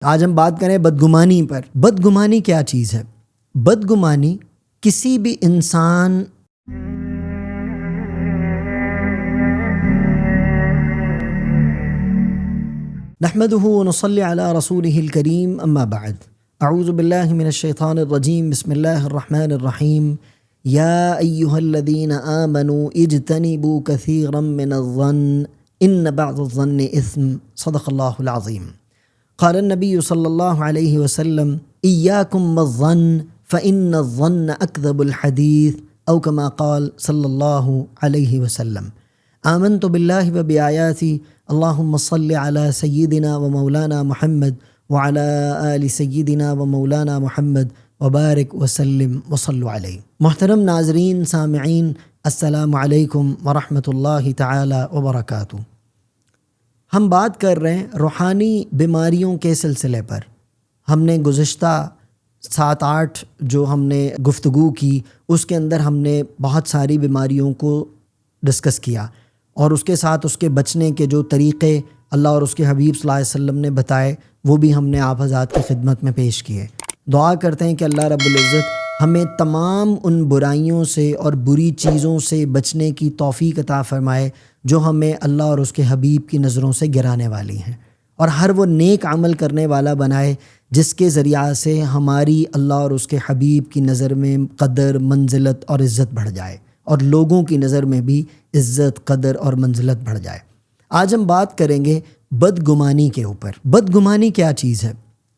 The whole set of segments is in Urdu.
آج ہم بات کریں بدگمانی پر۔ بدگمانی کیا چیز ہے؟ بدگمانی کسی بھی انسان نحمده ونصلي على رسوله الكريم اما بعد اعوذ بالله من الشيطان الرجيم بسم الله الرحمن الرحيم يا ايها الذين آمنوا اجتنبوا كثيرا من الظن ان بعض الظن اثم صدق الله العظيم قال النبي صلى الله عليه وسلم اياكم والظن فان الظن اكذب الحديث او كما قال صلى الله عليه وسلم آمنت بالله وبآياته اللهم صل على سيدنا ومولانا محمد وعلى آل سيدنا ومولانا محمد وبارک وسلم وصلوا علیہ۔ محترم ناظرین سامعین، السلام علیکم ورحمۃ اللہ تعالی وبرکاتہ۔ ہم بات کر رہے ہیں روحانی بیماریوں کے سلسلے پر۔ ہم نے گزشتہ 7-8 جو ہم نے گفتگو کی اس کے اندر ہم نے بہت ساری بیماریوں کو ڈسکس کیا، اور اس کے ساتھ اس کے بچنے کے جو طریقے اللہ اور اس کے حبیب صلی اللہ علیہ وسلم نے بتائے وہ بھی ہم نے آپ حضرات کی خدمت میں پیش کیے۔ دعا کرتے ہیں کہ اللہ رب العزت ہمیں تمام ان برائیوں سے اور بری چیزوں سے بچنے کی توفیق عطا فرمائے جو ہمیں اللہ اور اس کے حبیب کی نظروں سے گرانے والی ہیں، اور ہر وہ نیک عمل کرنے والا بنائے جس کے ذریعہ سے ہماری اللہ اور اس کے حبیب کی نظر میں قدر، منزلت اور عزت بڑھ جائے، اور لوگوں کی نظر میں بھی عزت، قدر اور منزلت بڑھ جائے۔ آج ہم بات کریں گے بدگمانی کے اوپر۔ بدگمانی کیا چیز ہے؟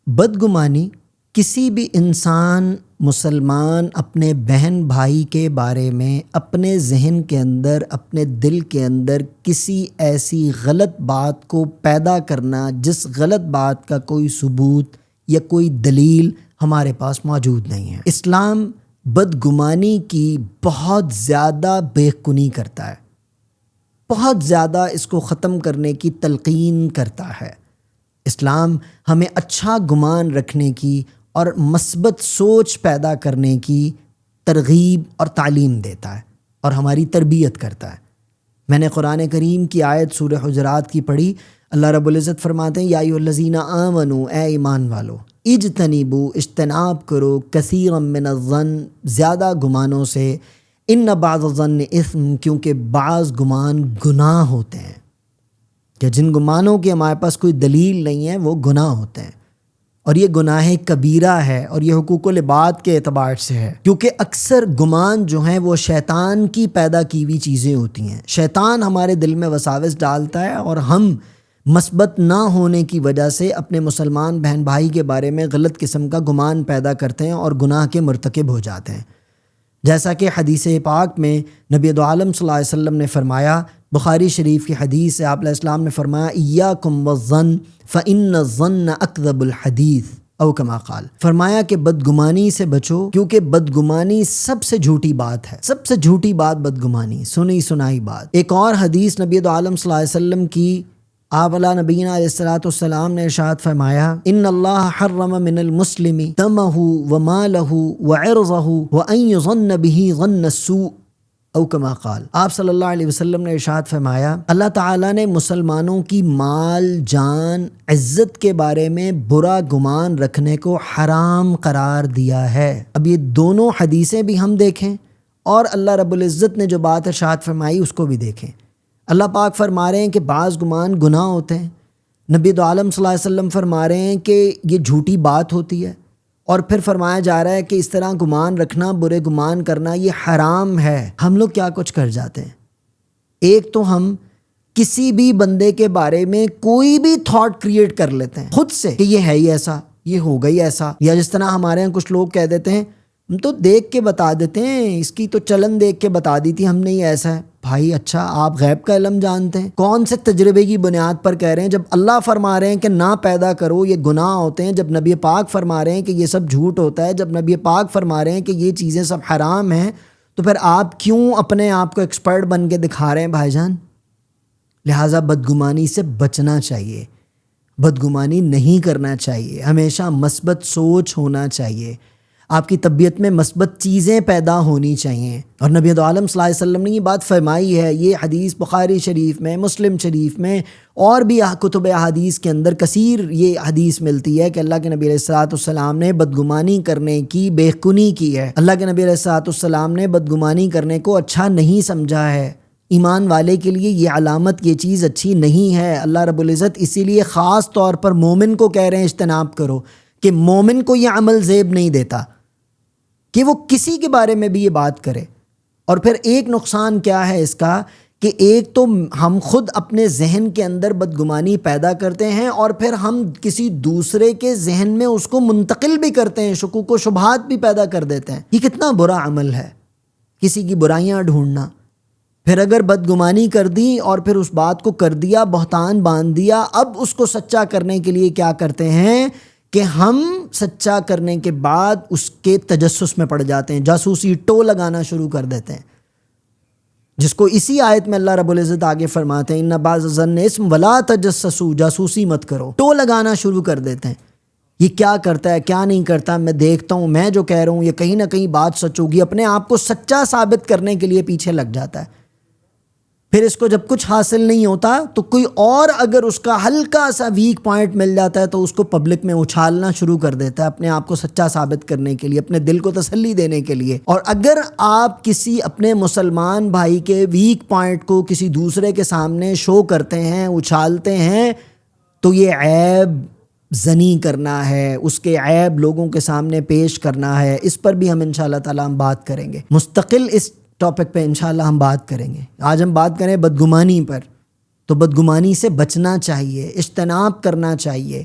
بدگمانی کسی بھی انسان مسلمان اپنے بہن بھائی کے بارے میں اپنے ذہن کے اندر، اپنے دل کے اندر کسی ایسی غلط بات کو پیدا کرنا جس غلط بات کا کوئی ثبوت یا کوئی دلیل ہمارے پاس موجود نہیں ہے۔ اسلام بدگمانی کی بہت زیادہ بےخونی کرتا ہے، بہت زیادہ اس کو ختم کرنے کی تلقین کرتا ہے۔ اسلام ہمیں اچھا گمان رکھنے کی اور مثبت سوچ پیدا کرنے کی ترغیب اور تعلیم دیتا ہے اور ہماری تربیت کرتا ہے۔ میں نے قرآن کریم کی آیت سورہ حجرات کی پڑھی۔ اللہ رب العزت فرماتے ہیں یا ایھا الذین آمنوا، اے ایمان والو، اجتنبوا، اجتناب کرو، کثیرا من الظن، زیادہ گمانوں سے، ان بعض الظن اثم، کیونکہ بعض گمان گناہ ہوتے ہیں، کہ جن گمانوں کی ہمارے پاس کوئی دلیل نہیں ہے وہ گناہ ہوتے ہیں، اور یہ گناہ کبیرہ ہے، اور یہ حقوق العباد کے اعتبار سے ہے، کیونکہ اکثر گمان جو ہیں وہ شیطان کی پیدا کی ہوئی چیزیں ہوتی ہیں۔ شیطان ہمارے دل میں وساوس ڈالتا ہے، اور ہم مثبت نہ ہونے کی وجہ سے اپنے مسلمان بہن بھائی کے بارے میں غلط قسم کا گمان پیدا کرتے ہیں اور گناہ کے مرتکب ہو جاتے ہیں۔ جیسا کہ حدیث پاک میں نبی دو عالم صلی اللہ علیہ وسلم نے فرمایا، بخاری شریف کی حدیث سے آپ علیہ السلام نے فرمایا ایاکم والظن فإن الظن اکذب الحدیث او کما قال، فرمایا کہ بدگمانی سے بچو کیونکہ بدگمانی سب سے جھوٹی بات ہے، سب سے جھوٹی بات بدگمانی، سنی سنائی بات۔ ایک اور حدیث نبی دو عالم صلی اللہ علیہ وسلم کی، آپ علیہ نبینا علیہ السلام نے ارشاد فرمایا ان اللہ حرم من المسلم دمہ ومالہ وعرضہ وان یظن بہ ظن السوء او کما قال، آپ صلی اللہ علیہ وسلم نے ارشاد فرمایا اللہ تعالیٰ نے مسلمانوں کی مال، جان، عزت کے بارے میں برا گمان رکھنے کو حرام قرار دیا ہے۔ اب یہ دونوں حدیثیں بھی ہم دیکھیں اور اللہ رب العزت نے جو بات ارشاد فرمائی اس کو بھی دیکھیں۔ اللہ پاک فرما رہے ہیں کہ بعض گمان گناہ ہوتے ہیں، نبی دو عالم صلی اللہ علیہ وسلم فرما رہے ہیں کہ یہ جھوٹی بات ہوتی ہے، اور پھر فرمایا جا رہا ہے کہ اس طرح گمان رکھنا، برے گمان کرنا یہ حرام ہے۔ ہم لوگ کیا کچھ کر جاتے ہیں؟ ایک تو ہم کسی بھی بندے کے بارے میں کوئی بھی تھاٹ کریٹ کر لیتے ہیں خود سے کہ یہ ہے ہی ایسا، یہ ہوگا ہی ایسا، یا جس طرح ہمارے یہاں کچھ لوگ کہہ دیتے ہیں ہم تو دیکھ کے بتا دیتے ہیں، اس کی تو چلن دیکھ کے بتا دی تھی ہم نے یہ ایسا ہے۔ بھائی اچھا، آپ غیب کا علم جانتے ہیں؟ کون سے تجربے کی بنیاد پر کہہ رہے ہیں؟ جب اللہ فرما رہے ہیں کہ نہ پیدا کرو، یہ گناہ ہوتے ہیں، جب نبی پاک فرما رہے ہیں کہ یہ سب جھوٹ ہوتا ہے، جب نبی پاک فرما رہے ہیں کہ یہ چیزیں سب حرام ہیں، تو پھر آپ کیوں اپنے آپ کو ایکسپرٹ بن کے دکھا رہے ہیں بھائی جان؟ لہٰذا بدگمانی سے بچنا چاہیے، بدگمانی نہیں کرنا چاہیے، ہمیشہ مثبت سوچ ہونا چاہیے۔ آپ کی طبیعت میں مثبت چیزیں پیدا ہونی چاہیے. اور نبی عالم صلی اللہ علیہ وسلم نے یہ بات فرمائی ہے. یہ حدیث بخاری شریف میں، مسلم شریف میں اور بھی کتب احادیث کے اندر کثیر یہ حدیث ملتی ہے کہ اللہ کے نبی علیہ الصلوۃ والسلام نے بدگمانی کرنے کی بے خونی کی ہے. اللہ کے نبی علیہ الصلوۃ والسلام نے بدگمانی کرنے کو اچھا نہیں سمجھا ہے. ایمان والے کے لیے یہ علامت، یہ چیز اچھی نہیں ہے. اللہ رب العزت اسی لیے خاص طور پر مومن کو کہہ رہے ہیں اجتناب کرو، کہ مومن کو یہ عمل زیب نہیں دیتا کہ وہ کسی کے بارے میں بھی یہ بات کرے. اور پھر ایک نقصان کیا ہے اس کا کہ ایک تو ہم خود اپنے ذہن کے اندر بدگمانی پیدا کرتے ہیں اور پھر ہم کسی دوسرے کے ذہن میں اس کو منتقل بھی کرتے ہیں، شکوک و شبہات بھی پیدا کر دیتے ہیں. یہ کتنا برا عمل ہے، کسی کی برائیاں ڈھونڈنا. پھر اگر بدگمانی کر دی اور پھر اس بات کو کر دیا، بہتان باندھ دیا، اب اس کو سچا کرنے کے لیے کیا کرتے ہیں کہ ہم سچا کرنے کے بعد اس کے تجسس میں پڑ جاتے ہیں، جاسوسی ٹو لگانا شروع کر دیتے ہیں، جس کو اسی آیت میں اللہ رب العزت آگے فرماتے ہیں ان بعض الظن اسم ولا تجسسوا، جاسوسی مت کرو، ٹو لگانا شروع کر دیتے ہیں. یہ کیا کرتا ہے، کیا نہیں کرتا، میں دیکھتا ہوں، میں جو کہہ رہا ہوں یہ کہیں نہ کہیں بات سچ ہوگی، اپنے آپ کو سچا ثابت کرنے کے لیے پیچھے لگ جاتا ہے. پھر اس کو جب کچھ حاصل نہیں ہوتا تو کوئی اور اگر اس کا ہلکا سا ویک پوائنٹ مل جاتا ہے تو اس کو پبلک میں اچھالنا شروع کر دیتا ہے، اپنے آپ کو سچا ثابت کرنے کے لیے، اپنے دل کو تسلی دینے کے لیے. اور اگر آپ کسی اپنے مسلمان بھائی کے ویک پوائنٹ کو کسی دوسرے کے سامنے شو کرتے ہیں، اچھالتے ہیں، تو یہ عیب زنی کرنا ہے، اس کے عیب لوگوں کے سامنے پیش کرنا ہے. اس پر بھی ہم انشاءاللہ تعالی ہم بات کریں گے، مستقل اس ٹاپک پہ انشاءاللہ ہم بات کریں گے. آج ہم بات کریں بدگمانی پر. تو بدگمانی سے بچنا چاہیے، اجتناب کرنا چاہیے،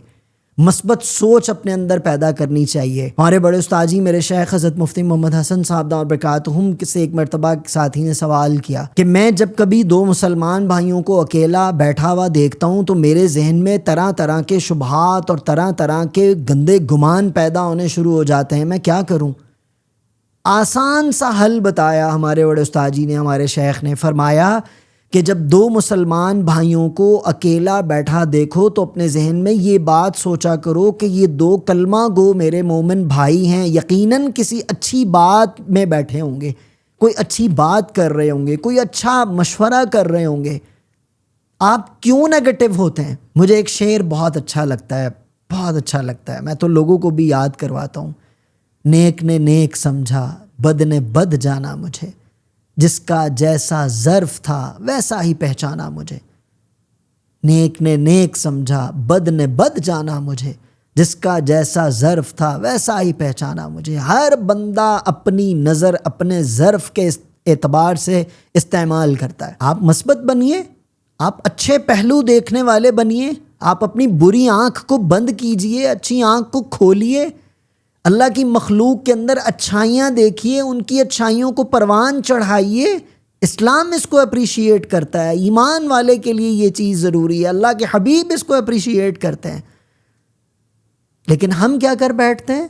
مثبت سوچ اپنے اندر پیدا کرنی چاہیے. ہمارے بڑے استاد جی میرے شیخ حضرت مفتی محمد حسن صاحب دامت برکاتہم سے ایک مرتبہ ساتھی نے سوال کیا کہ میں جب کبھی دو مسلمان بھائیوں کو اکیلا بیٹھا ہوا دیکھتا ہوں تو میرے ذہن میں طرح طرح کے شبہات اور طرح طرح کے گندے گمان پیدا ہونے شروع ہو جاتے ہیں، میں کیا کروں؟ آسان سا حل بتایا ہمارے بڑے استاد جی نے، ہمارے شیخ نے فرمایا کہ جب دو مسلمان بھائیوں کو اکیلا بیٹھا دیکھو تو اپنے ذہن میں یہ بات سوچا کرو کہ یہ دو کلمہ گو میرے مومن بھائی ہیں، یقیناً کسی اچھی بات میں بیٹھے ہوں گے، کوئی اچھی بات کر رہے ہوں گے، کوئی اچھا مشورہ کر رہے ہوں گے. آپ کیوں نیگیٹو ہوتے ہیں؟ مجھے ایک شعر بہت اچھا لگتا ہے، بہت اچھا لگتا ہے، میں تو لوگوں کو بھی یاد کرواتا ہوں. نیک نے نیک سمجھا، بد نے بد جانا مجھے، جس کا جیسا ظرف تھا ویسا ہی پہچانا مجھے. نیک نے نیک سمجھا، بد نے بد جانا مجھے، جس کا جیسا ظرف تھا ویسا ہی پہچانا مجھے. ہر بندہ اپنی نظر اپنے ظرف کے اعتبار سے استعمال کرتا ہے. آپ مثبت بنیے، آپ اچھے پہلو دیکھنے والے بنیے، آپ اپنی بری آنکھ کو بند کیجئے، اچھی آنکھ کو کھولیے. اللہ کی مخلوق کے اندر اچھائیاں دیکھیے، ان کی اچھائیوں کو پروان چڑھائیے. اسلام اس کو اپریشیٹ کرتا ہے، ایمان والے کے لیے یہ چیز ضروری ہے، اللہ کے حبیب اس کو اپریشیٹ کرتے ہیں. لیکن ہم کیا کر بیٹھتے ہیں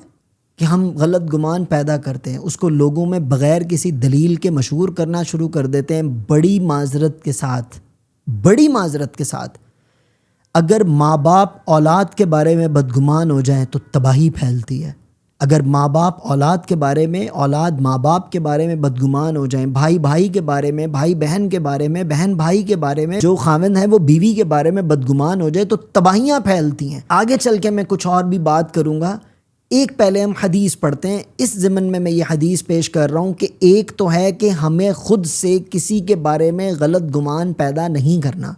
کہ ہم غلط گمان پیدا کرتے ہیں، اس کو لوگوں میں بغیر کسی دلیل کے مشہور کرنا شروع کر دیتے ہیں. بڑی معذرت کے ساتھ اگر ماں باپ اولاد کے بارے میں بدگمان ہو جائیں تو تباہی پھیلتی ہے. اگر ماں باپ اولاد کے بارے میں، اولاد ماں باپ کے بارے میں بدگمان ہو جائیں، بھائی بھائی کے بارے میں، بھائی بہن کے بارے میں، بہن بھائی کے بارے میں، جو خاوند ہے وہ بیوی کے بارے میں بدگمان ہو جائے تو تباہیاں پھیلتی ہیں. آگے چل کے میں کچھ اور بھی بات کروں گا. ایک پہلے ہم حدیث پڑھتے ہیں. اس ضمن میں یہ حدیث پیش کر رہا ہوں کہ ایک تو ہے کہ ہمیں خود سے کسی کے بارے میں غلط گمان پیدا نہیں کرنا.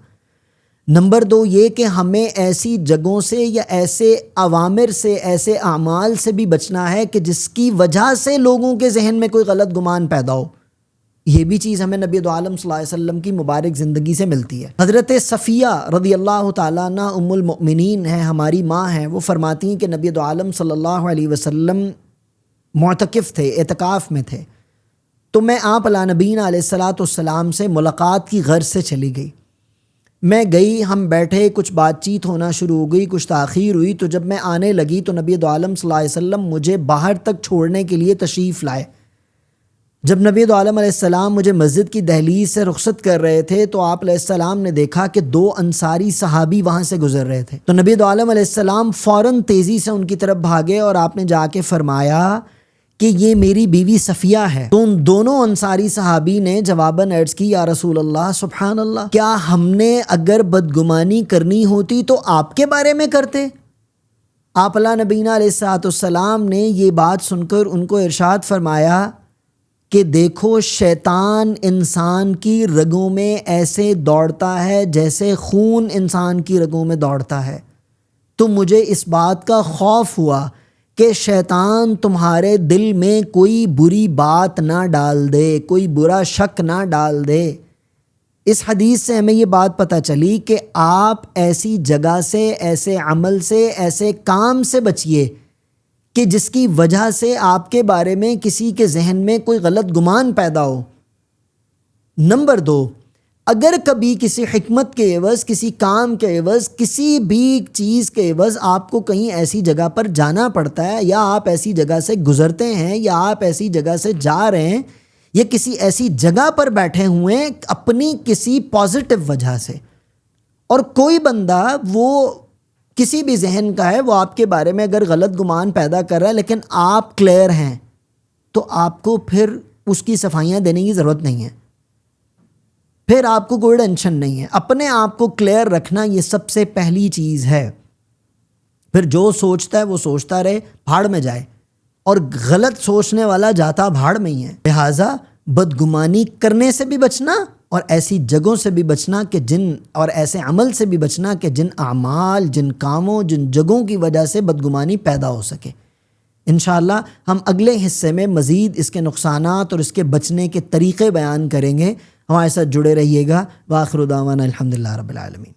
نمبر 2 یہ کہ ہمیں ایسی جگہوں سے یا ایسے عوامر سے، ایسے اعمال سے بھی بچنا ہے کہ جس کی وجہ سے لوگوں کے ذہن میں کوئی غلط گمان پیدا ہو. یہ بھی چیز ہمیں نبی عالم صلی اللہ علیہ وسلم کی مبارک زندگی سے ملتی ہے. حضرت صفیہ رضی اللہ تعالیٰ عنہ ام المؤمنین ہیں، ہماری ماں ہیں. وہ فرماتی ہیں کہ نبی عالم صلی اللہ علیہ وسلم معتکف تھے، اعتکاف میں تھے. تو میں آپ علیہ نبینا علیہ الصلاۃ والسلام سے ملاقات کی غرض سے چلی گئی. میں گئی، ہم بیٹھے، کچھ بات چیت ہونا شروع ہو گئی، کچھ تاخیر ہوئی. تو جب میں آنے لگی تو نبی عالم صلی اللہ علیہ وسلم مجھے باہر تک چھوڑنے کے لیے تشریف لائے. جب نبی عالم علیہ السلام مجھے مسجد کی دہلیز سے رخصت کر رہے تھے تو آپ علیہ السلام نے دیکھا کہ 2 انصاری صحابی وہاں سے گزر رہے تھے. تو نبی عالم علیہ السلام فوراً تیزی سے ان کی طرف بھاگے اور آپ نے جا کے فرمایا کہ یہ میری بیوی صفیہ ہے، تو ان دونوں انصاری صحابی نے جواباً عرض کی یا رسول اللہ سبحان اللہ، کیا ہم نے اگر بدگمانی کرنی ہوتی تو آپ کے بارے میں کرتے؟ آپ اللہ نبینا علیہ الصلوۃ والسلام نے یہ بات سن کر ان کو ارشاد فرمایا کہ دیکھو شیطان انسان کی رگوں میں ایسے دوڑتا ہے جیسے خون انسان کی رگوں میں دوڑتا ہے، تو مجھے اس بات کا خوف ہوا کہ شیطان تمہارے دل میں کوئی بری بات نہ ڈال دے، کوئی برا شک نہ ڈال دے۔ اس حدیث سے ہمیں یہ بات پتہ چلی کہ آپ ایسی جگہ سے، ایسے عمل سے، ایسے کام سے بچیے کہ جس کی وجہ سے آپ کے بارے میں کسی کے ذہن میں کوئی غلط گمان پیدا ہو۔ نمبر 2، اگر کبھی کسی حکمت کے عوض، کسی کام کے عوض، کسی بھی چیز کے عوض آپ کو کہیں ایسی جگہ پر جانا پڑتا ہے، یا آپ ایسی جگہ سے گزرتے ہیں، یا آپ ایسی جگہ سے جا رہے ہیں، یا کسی ایسی جگہ پر بیٹھے ہوئے ہیں اپنی کسی پازیٹیو وجہ سے، اور کوئی بندہ وہ کسی بھی ذہن کا ہے، وہ آپ کے بارے میں اگر غلط گمان پیدا کر رہا ہے لیکن آپ کلیئر ہیں، تو آپ کو پھر اس کی صفائیاں دینے کی ضرورت نہیں ہے، پھر آپ کو کوئی ٹینشن نہیں ہے۔ اپنے آپ کو کلیئر رکھنا یہ سب سے پہلی چیز ہے۔ پھر جو سوچتا ہے وہ سوچتا رہے، بھاڑ میں جائے، اور غلط سوچنے والا جاتا بھاڑ میں ہی ہے۔ لہٰذا بدگمانی کرنے سے بھی بچنا، اور ایسی جگہوں سے بھی بچنا کہ اور ایسے عمل سے بھی بچنا کہ جن اعمال، جن کاموں، جن جگہوں کی وجہ سے بدگمانی پیدا ہو سکے۔ انشاءاللہ ہم اگلے حصے میں مزید اس کے نقصانات اور اس کے بچنے کے طریقے بیان کریں گے۔ ہمارے ساتھ جڑے رہیے گا۔ وآخر دعوانا الحمدللہ رب العالمین۔